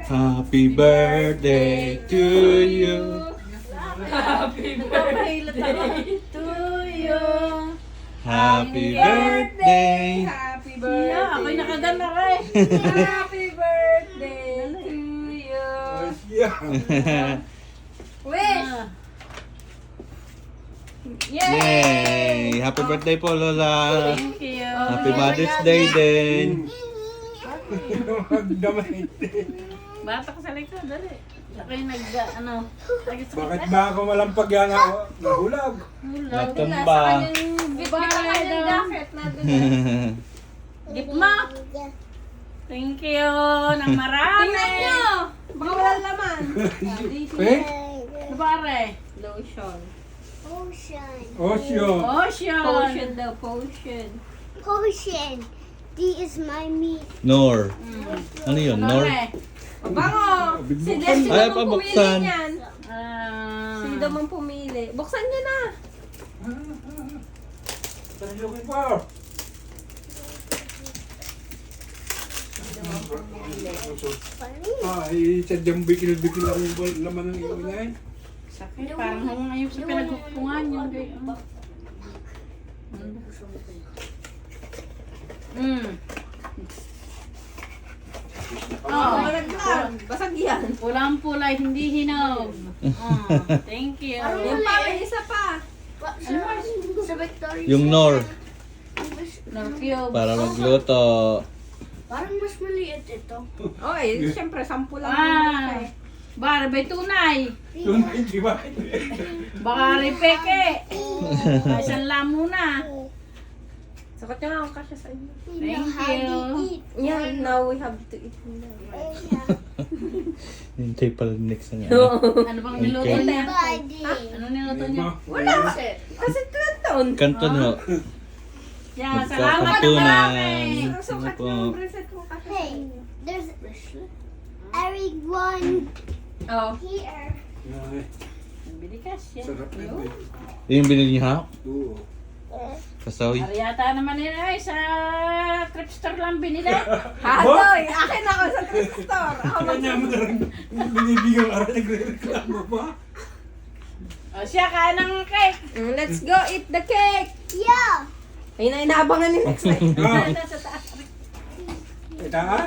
Happy birthday to you. Happy birthday to you. Happy birthday. Happy birthday. Ako'y nakaganda rin. Happy birthday to you. Wish! Yay! Happy birthday po, Lola. Thank you. Happy Mother's Day din. Bata ka sa likod, dali. Ako'y Bakit ba ako malampag yan ako? Nahulag. Nagtumbang. Gift mo. Thank you. Nang marami. Tingnan nyo. Baka walang laman. Eh? Ano pare? Lotion. Potion. Osyo. Potion. Potion daw, potion. Potion. D is my meat. Nor. Ano yun? Nor? Bango. Si Des, Ay, pabuksan. Sino daw man pumili? Buksan niyo na. Thank you po. Ay, sadyang bikil-bikil lang yung laman ng iyo niya eh. Sakit. Parang ngayon sa pinaghupungan yung gay. Basag yan. Pulang-pulay, hindi hinog. Thank you. Yung pa, may isa pa. Sa Victoria. Yung Nor. Nor cube. Para magluto. Parang mas maliit ito. Oy, siyempre, 10 lang. Barbay tunay. Yun, di ba? Baka ripeke. Isang lamo na. Sakot nyo nga ang kasya sa inyo. Thank you. Yeah, now we have to eat now. Hintay pala next na nga. Ano bang niluto niya? Ano niluto niya? Wala. Kasi kanton. Kanton ho. Yeah, salamat na Magkakatunan. marami. Ano po? Hey, there's everyone Oh, here. bili ka siya. Sarap na Yun. Yung binili niya ha? Oo. Kasawi. Ariyata naman nila ay sa trip store lang binili. Hadoy! Akin ako sa trip store. Ako Kanya mo na rin binibigang araw nagre-reklamo pa. O siya, kain ng cake. Let's go eat the cake. Yeah. Ayun na inaabangan ni next night. Ah. Nasa taas. Ita